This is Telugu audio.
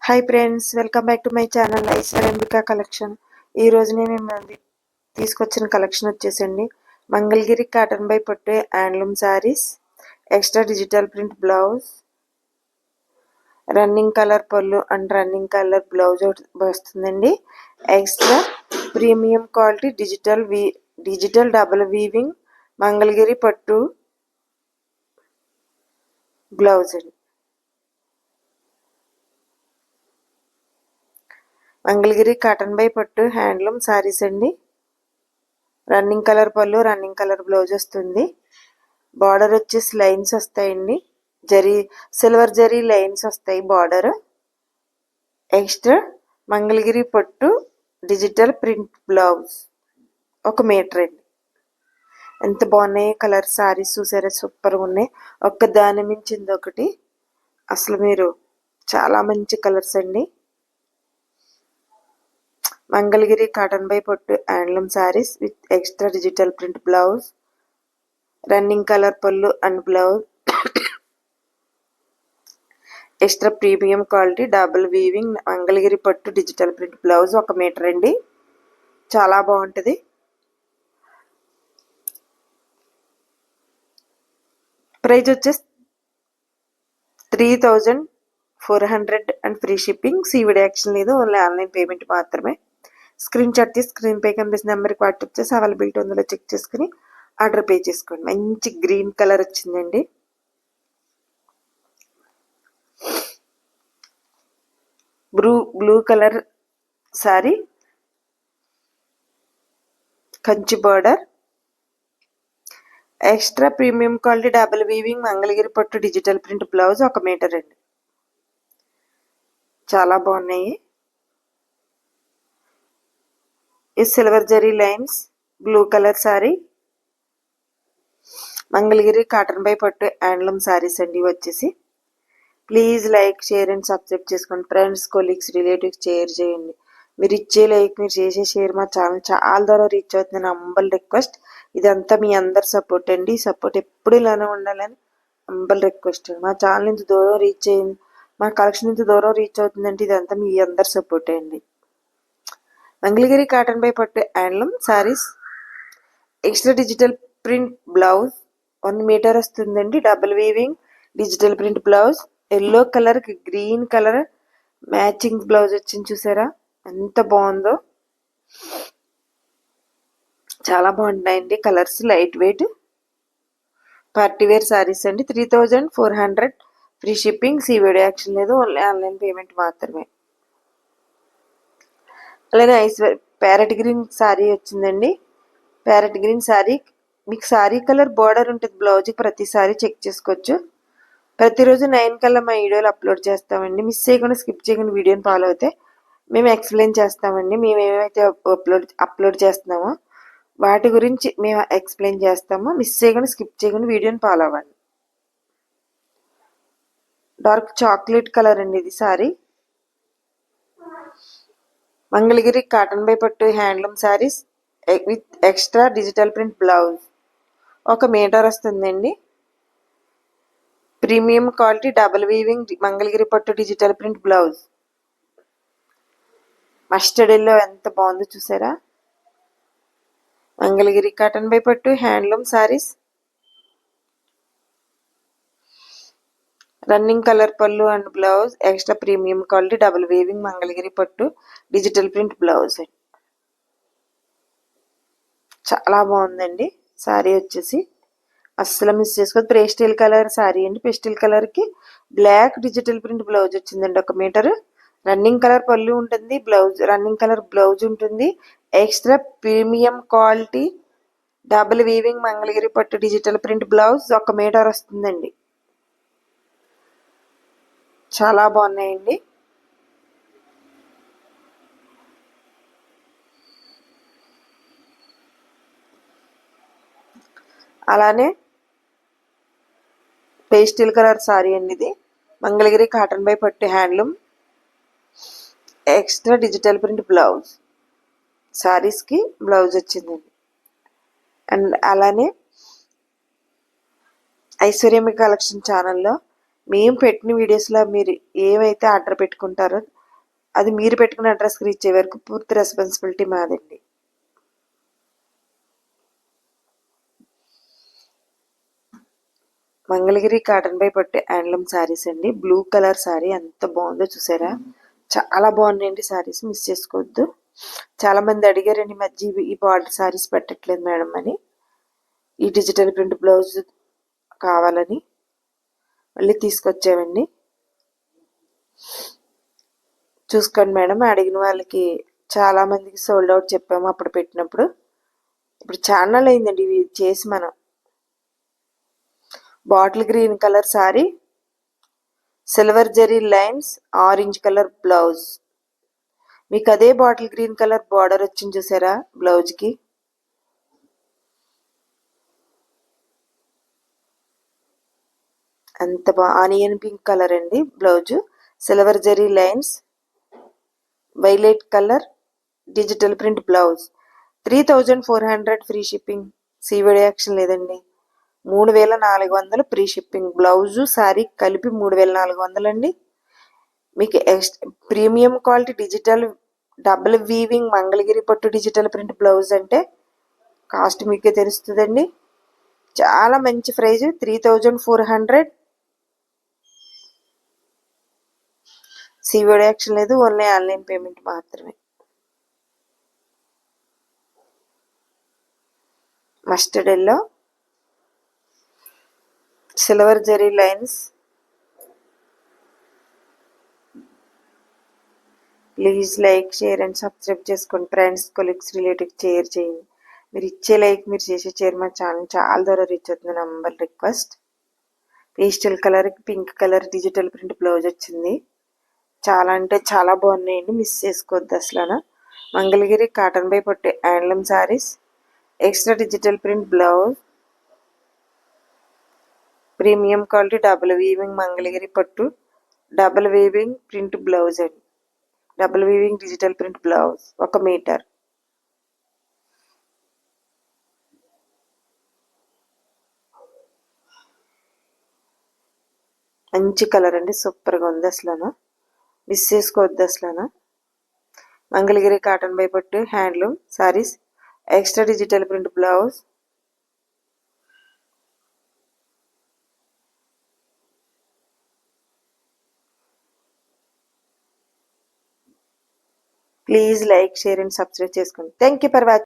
Hi friends, welcome back to my channel Aishwaryambika collection. ఈ రోజు మేము తీసుకొచ్చిన కలెక్షన్ వచ్చేసండి మంగళగిరి కాటన్ బై పట్టు handloom saris, extra digital print blouse, running colour పళ్ళు అండ్ రన్నింగ్ కలర్ బ్లౌజ్ వస్తుందండి. Extra premium quality digital double weaving Mangalagiri పట్టు బ్లౌజ్ అండి. మంగళగిరి కాటన్ బై పట్టు హ్యాండ్లూమ్ శారీస్ అండి. రన్నింగ్ కలర్ పళ్ళు, రన్నింగ్ కలర్ బ్లౌజ్ వస్తుంది. బార్డర్ వచ్చేసి లైన్స్ వస్తాయండి, సిల్వర్ జరీ లైన్స్ వస్తాయి బార్డర్. ఎక్స్ట్రా మంగళగిరి పట్టు డిజిటల్ ప్రింట్ బ్లౌజ్ 1 మీటర్ అండి. ఎంత బాగున్నాయి కలర్ శారీస్ చూసారా, సూపర్గా ఉన్నాయి. దాని మించింది ఒకటి, అసలు మీరు చాలా మంచి కలర్స్ అండి. మంగళగిరి కాటన్ బై పట్టు handloom saris with extra digital print blouse, running colour పళ్ళు and blouse, extra premium quality double weaving Mangalagiri పట్టు డిజిటల్ ప్రింట్ బ్లౌజ్ 1 మీటర్ అండి. చాలా బాగుంటుంది. ప్రైస్ వచ్చేసి 3400 అండ్ ఫ్రీ షిప్పింగ్. సివిడి యాక్షన్ లేదు, ఓన్లీ ఆన్లైన్ పేమెంట్ మాత్రమే. స్క్రీన్ షాట్ తీసి స్క్రీన్ పై కనిపిస్తున్న నెంబర్కి వాట్సాప్ చేసి అవైలబిలిటీ ఉందో చెక్ చేసుకుని ఆర్డర్ పే చేసుకోండి. మంచి గ్రీన్ కలర్ వచ్చిందండి. Blue colour sorry, Kanchi border, extra premium quality double weaving Mangalagiri పట్టు డిజిటల్ ప్రింట్ బ్లౌజ్ 1 మీటర్ అండి. చాలా బాగున్నాయి. ఈ సిల్వర్ జరీ lines blue colour sorry, Mangalagiri cotton by పట్టు హ్యాండ్లూమ్ సారీస్ అండి. వచ్చేసి please like, share and subscribe చేసుకోండి. ఫ్రెండ్స్, కొలీగ్స్, రిలేటివ్స్ షేర్ చేయండి. మీరు ఇచ్చే లైక్, మీరు చేసే షేర్ మా ఛానల్ చాలా దూరం రీచ్ అవుతుంది. నా హంబల్ రిక్వెస్ట్. ఇదంతా మీ అందరి సపోర్ట్ అండి. సపోర్ట్ ఎప్పుడు ఇలానే ఉండాలని హంబల్ రిక్వెస్ట్. మా ఛానల్ నుంచి దూరం రీచ్ అయ్యింది, మా కలెక్షన్ నుంచి దూరం రీచ్ అవుతుందంటే ఇదంతా మీ అందరి సపోర్ట్ అండి. మంగళగిరి కాటన్ బై పట్టు handloom saris, extra digital print blouse 1 metre వస్తుందండి. Double weaving digital print blouse, yellow colour కి గ్రీన్ కలర్ మ్యాచింగ్ బ్లౌజ్ వచ్చింది. చూసారా ఎంత బాగుందో, చాలా బాగుంటున్నాయండి colours. Light weight party wear saris అండి. 3400 ఫ్రీ షిప్పింగ్. సివిడి యాక్షన్ లేదు, ఓన్లీ ఆన్లైన్ పేమెంట్ మాత్రమే. అలానే ప్యారెట్ గ్రీన్ శారీ వచ్చిందండి. ప్యారెట్ గ్రీన్ శారీ, మీకు శారీ కలర్ బార్డర్ ఉంటుంది బ్లౌజ్కి. ప్రతిసారి చెక్ చేసుకోవచ్చు. ప్రతిరోజు 9 కల్లా మా వీడియోలు అప్లోడ్ చేస్తామండి. మిస్ చేయకుండా, స్కిప్ చేయకుండా వీడియోని ఫాలో అయితే మేము ఎక్స్ప్లెయిన్ చేస్తామండి. మేము ఏమైతే అప్లోడ్ చేస్తున్నామో వాటి గురించి మేము ఎక్స్ప్లెయిన్ చేస్తాము. మిస్ చేయకుండా, స్కిప్ చేయకుండా వీడియోని ఫాలో అవ్వండి. డార్క్ చాక్లెట్ కలర్ అండి ఇది సారీ. మంగళగిరి కాటన్ బై పట్టు handloom saris with extra digital print blouse 1 metre వస్తుందండి. Premium quality double weaving Mangalagiri పట్టు digital print blouse. Mustard yellow ఎంత బాగుందో చూసారా. మంగళగిరి కాటన్ బై పట్టు హ్యాండ్లూమ్ శారీస్, రన్నింగ్ కలర్ పళ్ళు and blouse, extra premium quality double weaving Mangalagiri పట్టు డిజిటల్ ప్రింట్ బ్లౌజ్. చాలా బాగుందండి శారీ. వచ్చేసి అస్సలు మిస్ చేసుకోవద్దు. పేస్టల్ కలర్ శారీ అండి. పేస్టల్ కలర్ కి బ్లాక్ డిజిటల్ ప్రింట్ బ్లౌజ్ వచ్చిందండి 1 మీటర్. రన్నింగ్ కలర్ పళ్ళు ఉంటుంది, బ్లౌజ్ రన్నింగ్ కలర్ బ్లౌజ్ ఉంటుంది. Extra premium quality double weaving Mangalagiri పట్టు డిజిటల్ ప్రింట్ బ్లౌజ్ 1 మీటర్ వస్తుందండి. చాలా బాగున్నాయండి. అలానే పేస్టల్ కలర్ సారీ అండి ఇది. మంగళగిరి కాటన్ బై పట్టు handloom, extra digital print blouse. సారీస్కి బ్లౌజ్ వచ్చిందండి. అండ్ అలానే ఐశ్వర్యమి కలెక్షన్ ఛానల్లో మేము పెట్టిన వీడియోస్లో మీరు ఏమైతే ఆర్డర్ పెట్టుకుంటారో అది మీరు పెట్టుకున్న అడ్రస్కి రీచ్ అయ్యే వరకు పూర్తి రెస్పాన్సిబిలిటీ మాదండి. మంగళగిరి కాటన్ బై పట్టు హ్యాండ్లూమ్ శారీస్ అండి. బ్లూ కలర్ శారీ ఎంత బాగుందో చూసారా, చాలా బాగున్నాయండి శారీస్, మిస్ చేసుకోవద్దు. చాలా మంది అడిగారండి ఈ మధ్య ఈ బార్డర్ శారీస్ పెట్టట్లేదు మేడం అని, ఈ డిజిటల్ ప్రింట్ బ్లౌజ్ కావాలని మళ్ళీ తీసుకొచ్చామండి. చూసుకోండి మేడం, అడిగిన వాళ్ళకి చాలా మందికి సోల్డ్ అవుట్ చెప్పాము అప్పుడు పెట్టినప్పుడు. ఇప్పుడు ఛానల్ అయిందండి ఇవి చేసి. మనం bottle green colour sorry, silver జరీ లైన్స్, ఆరెంజ్ కలర్ బ్లౌజ్. మీకు అదే బాటిల్ గ్రీన్ కలర్ బార్డర్ వచ్చింది చూసారా బ్లౌజ్కి, అంత ఆనియన్ పింక్ కలర్ అండి బ్లౌజ్, సిల్వర్ జరీ lines, violet colour, digital print blouse. 3400 free shipping, సివిడి యాక్షన్ లేదండి. 3400 ఫ్రీ షిప్పింగ్, బ్లౌజు శారీ కలిపి 3400 అండి. మీకు premium quality digital double weaving Mangalagiri పట్టు డిజిటల్ ప్రింట్ బ్లౌజ్ అంటే కాస్ట్ మీకే తెలుస్తుందండి. చాలా మంచి ప్రైజ్, 3400. సివిడి యాక్షన్ లేదు, ఓన్లీ ఆన్లైన్ పేమెంట్ మాత్రమే. మస్టర్డ్ ఎల్లో, సిల్వర్ జరీ lines. Please like, share and subscribe చేసుకోండి. ఫ్రెండ్స్, కొలీగ్స్, రిలేటివ్స్ షేర్ చేయండి. మీరు ఇచ్చే లైక్, మీరు చేసే షేర్ మా ఛానల్ చాలా ద్వారా రీచ్ అవుతుంది. Number request. Pastel colour, pink colour digital print blouse వచ్చింది. చాలా అంటే చాలా బాగున్నాయండి, మిస్ చేసుకోవద్దు అసలు. మంగళగిరి కాటన్ బై పట్టు handloom saris, extra digital print blouse, premium quality double weaving Mangalagiri pattu double weaving print blouse అండి. Double weaving digital print blouse 1 metre. మంచి కలర్ అండి, సూపర్గా ఉంది అసలు, మిస్ చేసుకోవద్దు అసలు. మంగళగిరి కాటన్ బై పట్టు handloom sarees, extra digital print blouse. Please like, share and subscribe చేసుకోండి. Thank you for watching.